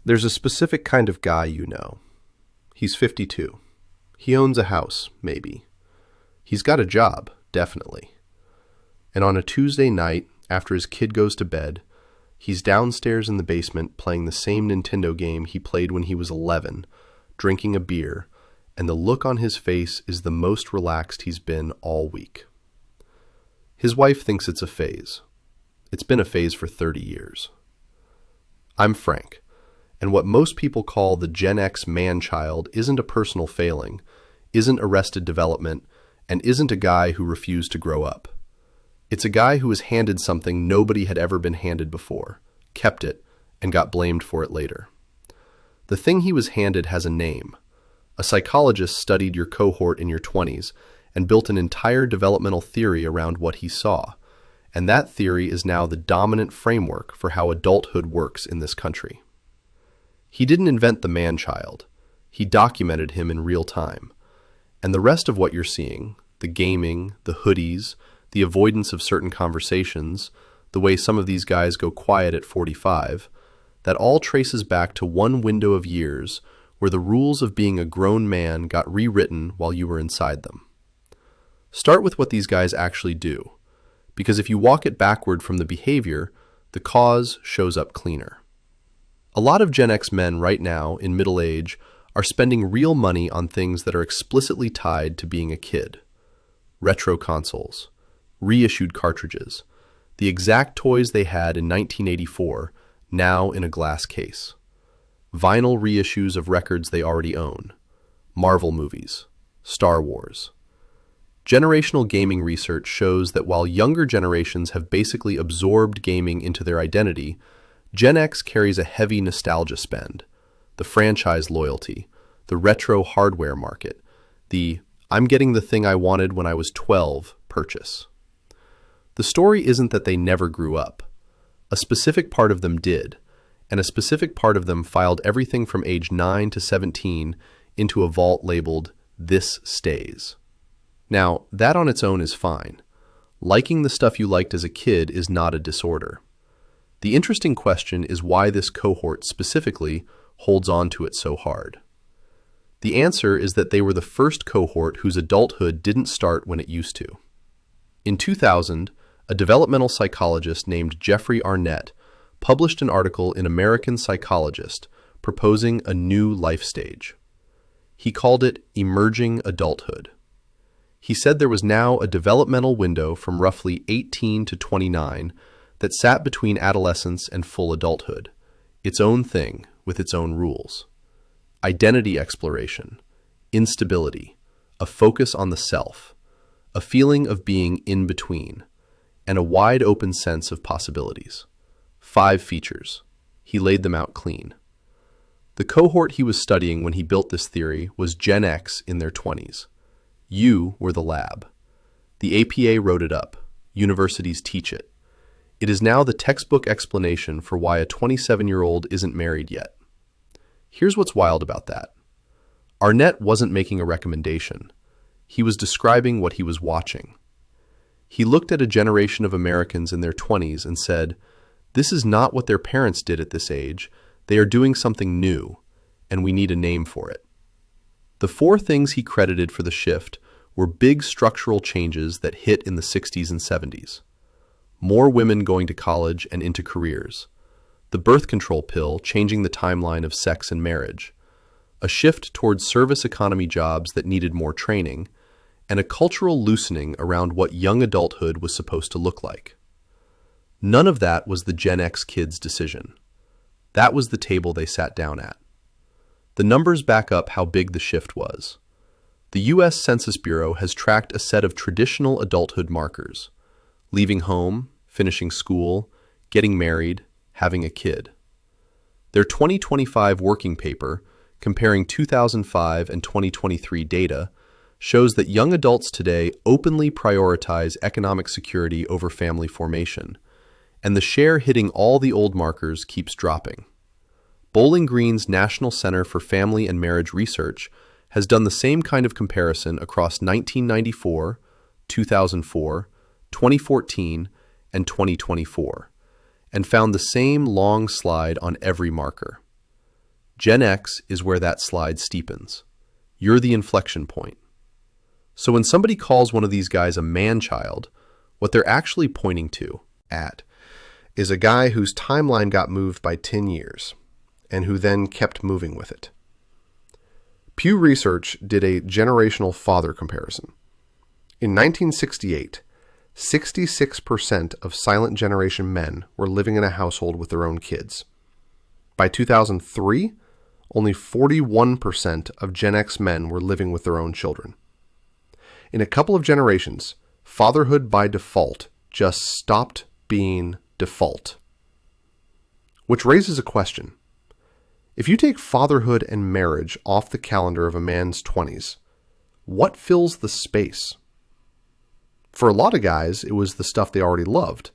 There's a specific kind of guy you know. He's 52. He owns a house, maybe. He's got a job, definitely. And on a Tuesday night, after his kid goes to bed, he's downstairs in the basement playing the same Nintendo game he played when he was 11, drinking a beer, and the look on his face is the most relaxed he's been all week. His wife thinks it's a phase. It's been a phase for 30 years. I'm Frank, and what most people call the Gen X manchild isn't a personal failing, isn't arrested development, and isn't a guy who refused to grow up. It's a guy who was handed something nobody had ever been handed before, kept it, and got blamed for it later. The thing he was handed has a name. A psychologist studied your cohort in your 20s and built an entire developmental theory around what he saw, and that theory is now the dominant framework for how adulthood works in this country. He didn't invent the man-child. He documented him in real time. And the rest of what you're seeing, the gaming, the hoodies, the avoidance of certain conversations, the way some of these guys go quiet at 45, that all traces back to one window of years where the rules of being a grown man got rewritten while you were inside them. Start with what these guys actually do, because if you walk it backward from the behavior, the cause shows up cleaner. A lot of Gen X men right now, in middle age, are spending real money on things that are explicitly tied to being a kid. Retro consoles, reissued cartridges, the exact toys they had in 1984, now in a glass case. Vinyl reissues of records they already own. Marvel movies, Star Wars. Generational gaming research shows that while younger generations have basically absorbed gaming into their identity, Gen X carries a heavy nostalgia spend, the franchise loyalty, the retro hardware market, the "I'm getting the thing I wanted when I was 12" purchase. The story isn't that they never grew up. A specific part of them did, and a specific part of them filed everything from age 9 to 17 into a vault labeled "This Stays." Now, that on its own is fine. Liking the stuff you liked as a kid is not a disorder. The interesting question is why this cohort specifically holds on to it so hard. The answer is that they were the first cohort whose adulthood didn't start when it used to. In 2000, a developmental psychologist named Jeffrey Arnett published an article in American Psychologist proposing a new life stage. He called it emerging adulthood. He said there was now a developmental window from roughly 18 to 29 that sat between adolescence and full adulthood, its own thing with its own rules. Identity exploration, instability, a focus on the self, a feeling of being in between, and a wide open sense of possibilities. 5 features. He laid them out clean. The cohort he was studying when he built this theory was Gen X in their 20s. You were the lab. The APA wrote it up. Universities teach it. It is now the textbook explanation for why a 27-year-old isn't married yet. Here's what's wild about that. Arnett wasn't making a recommendation. He was describing what he was watching. He looked at a generation of Americans in their 20s and said, "This is not what their parents did at this age. They are doing something new, and we need a name for it." The 4 things he credited for the shift were big structural changes that hit in the 60s and 70s. More women going to college and into careers. The birth control pill changing the timeline of sex and marriage. A shift towards service economy jobs that needed more training. And a cultural loosening around what young adulthood was supposed to look like. None of that was the Gen X kids' decision. That was the table they sat down at. The numbers back up how big the shift was. The U.S. Census Bureau has tracked a set of traditional adulthood markers: leaving home, finishing school, getting married, having a kid. Their 2025 working paper, comparing 2005 and 2023 data, shows that young adults today openly prioritize economic security over family formation, and the share hitting all the old markers keeps dropping. Bowling Green's National Center for Family and Marriage Research has done the same kind of comparison across 1994, 2004, 2014, and 2024, and found the same long slide on every marker. Gen X is where that slide steepens. You're the inflection point. So when somebody calls one of these guys a manchild, what they're actually pointing to is a guy whose timeline got moved by 10 years and who then kept moving with it. Pew Research did a generational father comparison. In 1968, 66% of silent generation men were living in a household with their own kids. By 2003, only 41% of Gen X men were living with their own children. In a couple of generations, fatherhood by default just stopped being default. Which raises a question. If you take fatherhood and marriage off the calendar of a man's 20s, what fills the space? For a lot of guys, it was the stuff they already loved.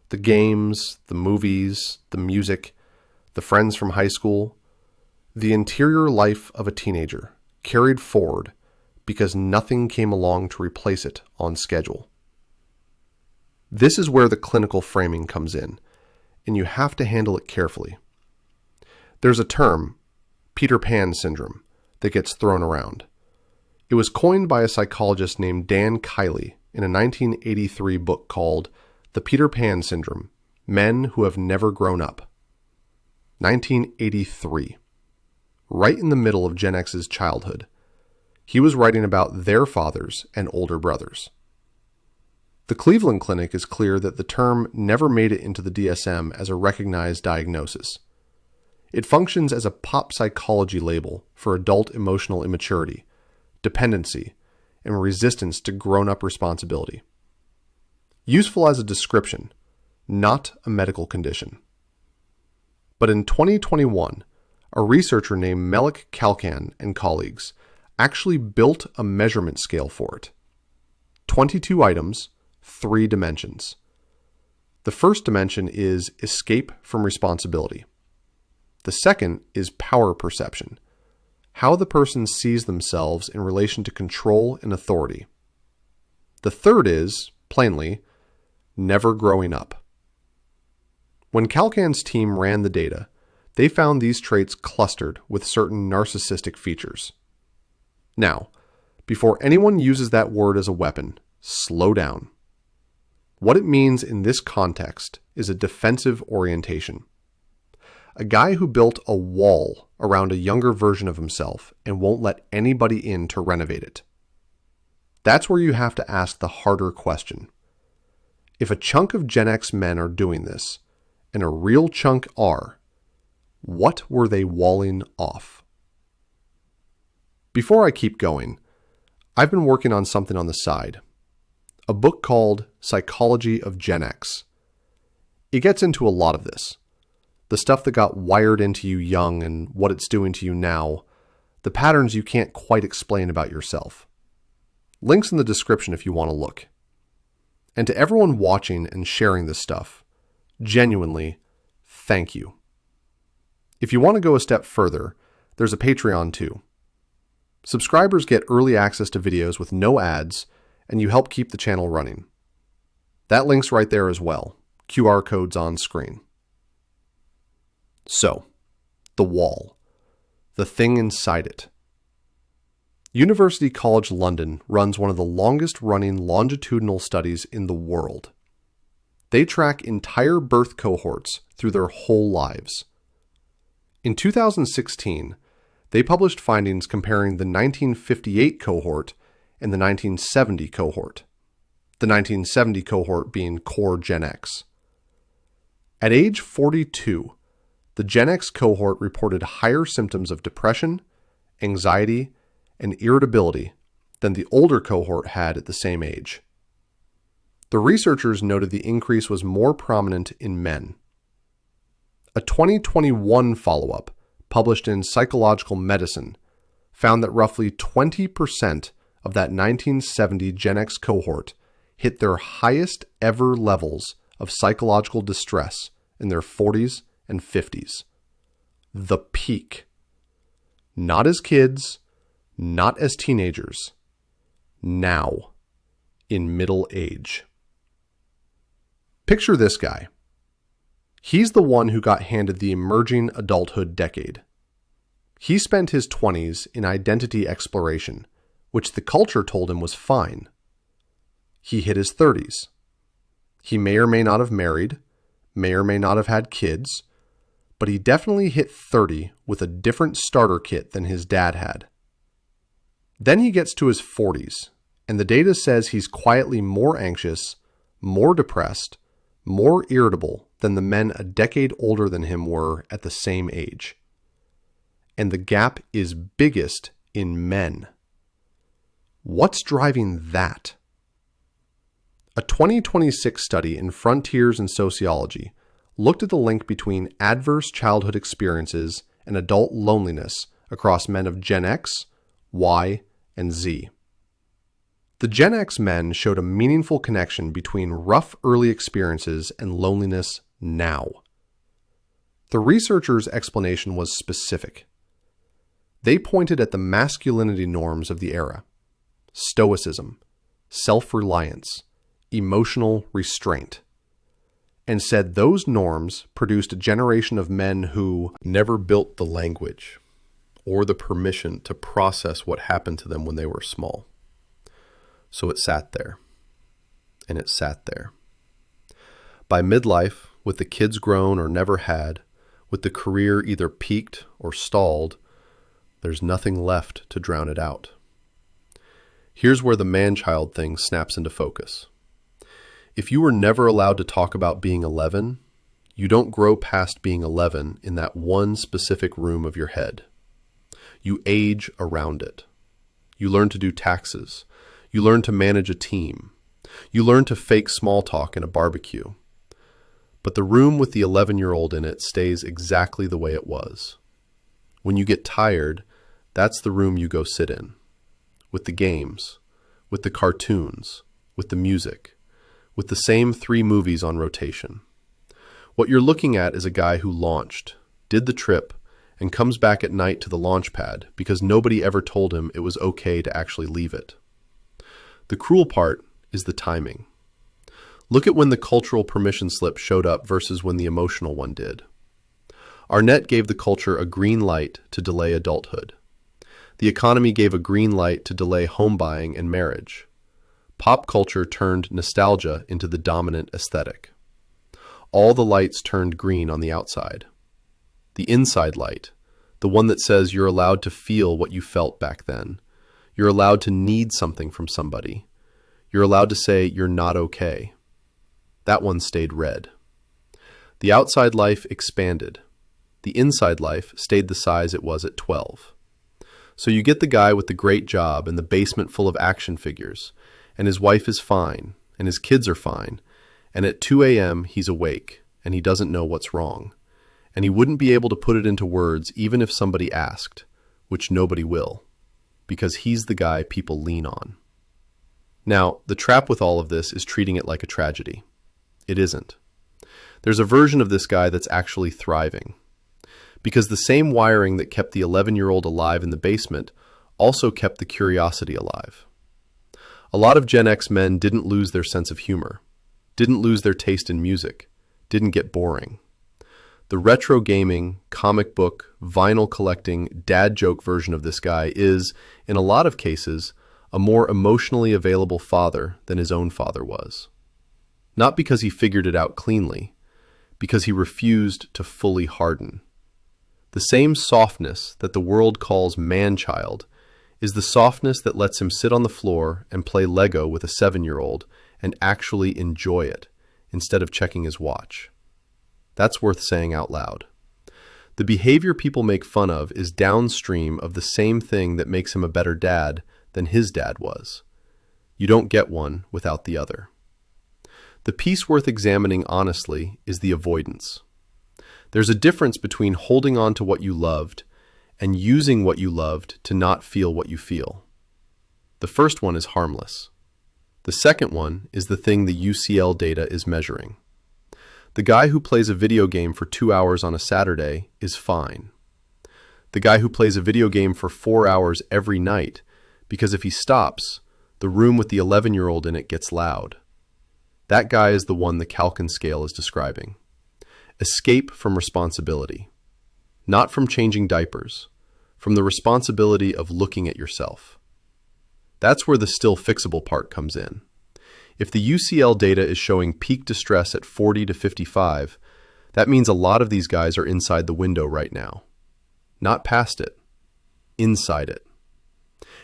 The games, the movies, the music, the friends from high school, the interior life of a teenager carried forward because nothing came along to replace it on schedule. This is where the clinical framing comes in, and you have to handle it carefully. There's a term, Peter Pan syndrome, that gets thrown around. It was coined by a psychologist named Dan Kiley in a 1983 book called The Peter Pan Syndrome, Men Who Have Never Grown Up. 1983. Right in the middle of Gen X's childhood. He was writing about their fathers and older brothers. The Cleveland Clinic is clear that the term never made it into the DSM as a recognized diagnosis. It functions as a pop psychology label for adult emotional immaturity, dependency, and resistance to grown-up responsibility. Useful as a description, not a medical condition. But in 2021, a researcher named Melik Kalkan and colleagues actually built a measurement scale for it. 22 items, 3 dimensions. The first dimension is escape from responsibility. The second is power perception, how the person sees themselves in relation to control and authority. The third is, plainly, never growing up. When Kalkan's team ran the data, they found these traits clustered with certain narcissistic features. Now, before anyone uses that word as a weapon, slow down. What it means in this context is a defensive orientation. A guy who built a wall around a younger version of himself and won't let anybody in to renovate it. That's where you have to ask the harder question. If a chunk of Gen X men are doing this, and a real chunk are, what were they walling off? Before I keep going, I've been working on something on the side. A book called Psychology of Gen X. It gets into a lot of this. The stuff that got wired into you young and what it's doing to you now. The patterns you can't quite explain about yourself. Links in the description if you want to look. And to everyone watching and sharing this stuff, genuinely, thank you. If you want to go a step further, there's a Patreon too. Subscribers get early access to videos with no ads, and you help keep the channel running. That link's right there as well. QR code's on screen. So, the wall. The thing inside it. University College London runs one of the longest running longitudinal studies in the world. They track entire birth cohorts through their whole lives. In 2016, they published findings comparing the 1958 cohort and the 1970 cohort, the 1970 cohort being core Gen X. At age 42, the Gen X cohort reported higher symptoms of depression, anxiety, and irritability than the older cohort had at the same age. The researchers noted the increase was more prominent in men. A 2021 follow-up, published in Psychological Medicine, found that roughly 20% of that 1970 Gen X cohort hit their highest ever levels of psychological distress in their 40s and 50s. The peak. Not as kids, not as teenagers. Now, in middle age. Picture this guy. He's the one who got handed the emerging adulthood decade. He spent his 20s in identity exploration, which the culture told him was fine. He hit his 30s. He may or may not have married, may or may not have had kids, but he definitely hit 30 with a different starter kit than his dad had. Then he gets to his 40s, and the data says he's quietly more anxious, more depressed, more irritable than the men a decade older than him were at the same age. And the gap is biggest in men. What's driving that? A 2026 study in Frontiers in Sociology looked at the link between adverse childhood experiences and adult loneliness across men of Gen X, Y, and Z. The Gen X men showed a meaningful connection between rough early experiences and loneliness now. The researchers' explanation was specific. They pointed at the masculinity norms of the era: stoicism, self-reliance, emotional restraint, and said those norms produced a generation of men who never built the language or the permission to process what happened to them when they were small. So it sat there, and it sat there. By midlife, with the kids grown or never had, with the career either peaked or stalled, there's nothing left to drown it out. Here's where the manchild thing snaps into focus. If you were never allowed to talk about being 11, you don't grow past being 11 in that one specific room of your head. You age around it. You learn to do taxes. You learn to manage a team. You learn to fake small talk in a barbecue. But the room with the 11-year-old in it stays exactly the way it was. When you get tired, that's the room you go sit in. With the games, with the cartoons, with the music, with the same 3 movies on rotation. What you're looking at is a guy who launched, did the trip, and comes back at night to the launch pad because nobody ever told him it was okay to actually leave it. The cruel part is the timing. Look at when the cultural permission slip showed up versus when the emotional one did. Arnett gave the culture a green light to delay adulthood. The economy gave a green light to delay home buying and marriage. Pop culture turned nostalgia into the dominant aesthetic. All the lights turned green on the outside. The inside light, the one that says you're allowed to feel what you felt back then. You're allowed to need something from somebody. You're allowed to say you're not okay. That one stayed red. The outside life expanded. The inside life stayed the size it was at 12. So you get the guy with the great job and the basement full of action figures, and his wife is fine, and his kids are fine, and at 2 a.m. he's awake, and he doesn't know what's wrong, and he wouldn't be able to put it into words even if somebody asked, which nobody will, because he's the guy people lean on. Now, the trap with all of this is treating it like a tragedy. It isn't. There's a version of this guy that's actually thriving, because the same wiring that kept the 11-year-old alive in the basement also kept the curiosity alive. A lot of Gen X men didn't lose their sense of humor, didn't lose their taste in music, didn't get boring. The retro gaming, comic book, vinyl collecting, dad joke version of this guy is, in a lot of cases, a more emotionally available father than his own father was. Not because he figured it out cleanly, because he refused to fully harden. The same softness that the world calls manchild is the softness that lets him sit on the floor and play Lego with a 7-year-old and actually enjoy it instead of checking his watch. That's worth saying out loud. The behavior people make fun of is downstream of the same thing that makes him a better dad than his dad was. You don't get one without the other. The piece worth examining honestly is the avoidance. There's a difference between holding on to what you loved and using what you loved to not feel what you feel. The first one is harmless. The second one is the thing the UCL data is measuring. The guy who plays a video game for 2 hours on a Saturday is fine. The guy who plays a video game for 4 hours every night, because if he stops, the room with the 11-year-old in it gets loud. That guy is the one the Kalkin scale is describing. Escape from responsibility. Not from changing diapers, from the responsibility of looking at yourself. That's where the still fixable part comes in. If the UCL data is showing peak distress at 40 to 55, that means a lot of these guys are inside the window right now. Not past it, inside it.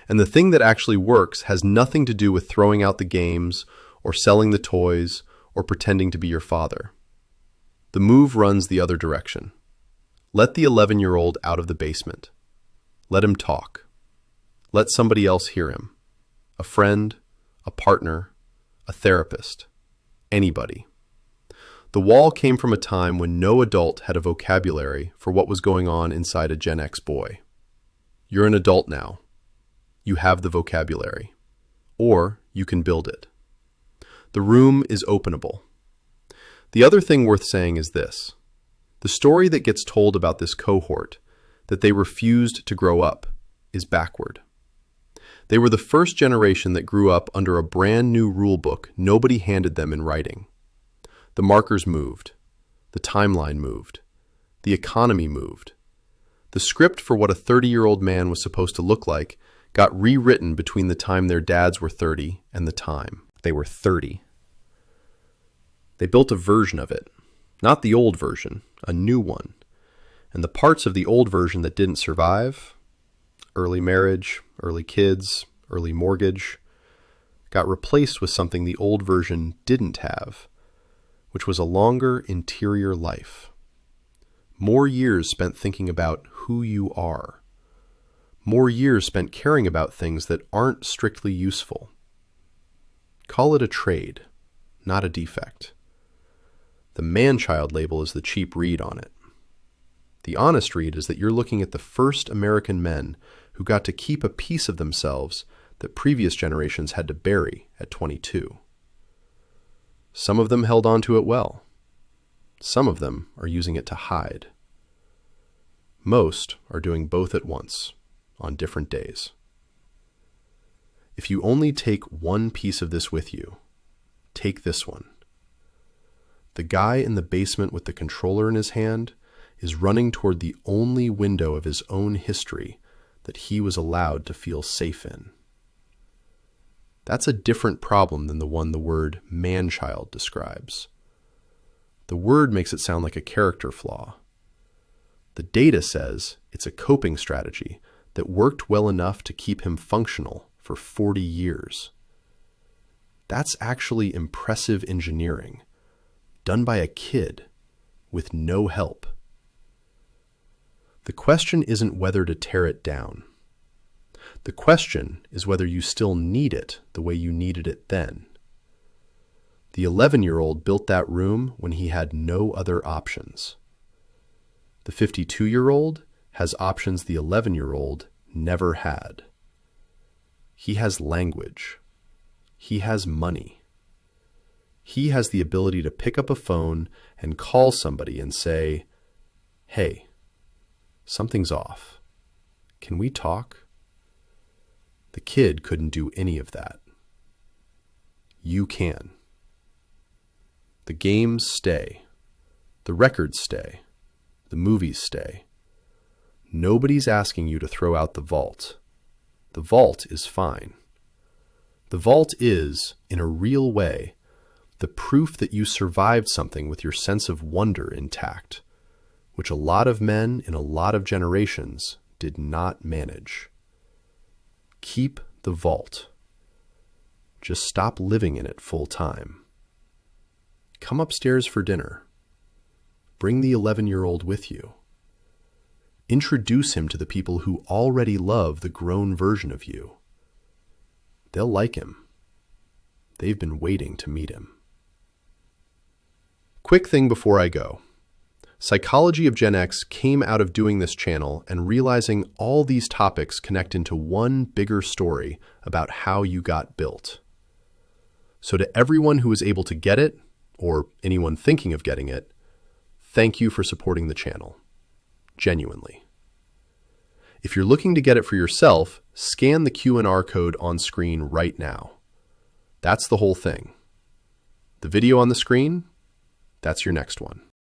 And the thing that actually works has nothing to do with throwing out the games or selling the toys or pretending to be your father. The move runs the other direction. Let the 11-year-old out of the basement. Let him talk. Let somebody else hear him. A friend, a partner, a therapist, anybody. The wall came from a time when no adult had a vocabulary for what was going on inside a Gen X boy. You're an adult now. You have the vocabulary. Or you can build it. The room is openable. The other thing worth saying is this. The story that gets told about this cohort, that they refused to grow up, is backward. They were the first generation that grew up under a brand new rulebook nobody handed them in writing. The markers moved. The timeline moved. The economy moved. The script for what a 30-year-old man was supposed to look like got rewritten between the time their dads were 30 and the time they were 30. They built a version of it, not the old version, a new one. And the parts of the old version that didn't survive, early marriage, early kids, early mortgage, got replaced with something the old version didn't have, which was a longer interior life. More years spent thinking about who you are. More years spent caring about things that aren't strictly useful. Call it a trade, not a defect. The manchild label is the cheap read on it. The honest read is that you're looking at the first American men who got to keep a piece of themselves that previous generations had to bury at 22. Some of them held on to it well. Some of them are using it to hide. Most are doing both at once, on different days. If you only take one piece of this with you, take this one. The guy in the basement with the controller in his hand is running toward the only window of his own history that he was allowed to feel safe in. That's a different problem than the one the word manchild describes. The word makes it sound like a character flaw. The data says it's a coping strategy that worked well enough to keep him functional for 40 years. That's actually impressive engineering, done by a kid with no help. The question isn't whether to tear it down. The question is whether you still need it the way you needed it then. The 11-year-old built that room when he had no other options. The 52-year-old has options the 11-year-old never had. He has language. He has money. He has the ability to pick up a phone and call somebody and say, "Hey, something's off. Can we talk?" The kid couldn't do any of that. You can. The games stay. The records stay. The movies stay. Nobody's asking you to throw out the vault. The vault is fine. The vault is, in a real way, the proof that you survived something with your sense of wonder intact, which a lot of men in a lot of generations did not manage. Keep the vault. Just stop living in it full time. Come upstairs for dinner. Bring the 11-year-old with you. Introduce him to the people who already love the grown version of you. They'll like him. They've been waiting to meet him. Quick thing before I go. Psychology of Gen X came out of doing this channel and realizing all these topics connect into one bigger story about how you got built. So to everyone who was able to get it, or anyone thinking of getting it, thank you for supporting the channel. Genuinely. If you're looking to get it for yourself, scan the QR code on screen right now. That's the whole thing. The video on the screen, that's your next one.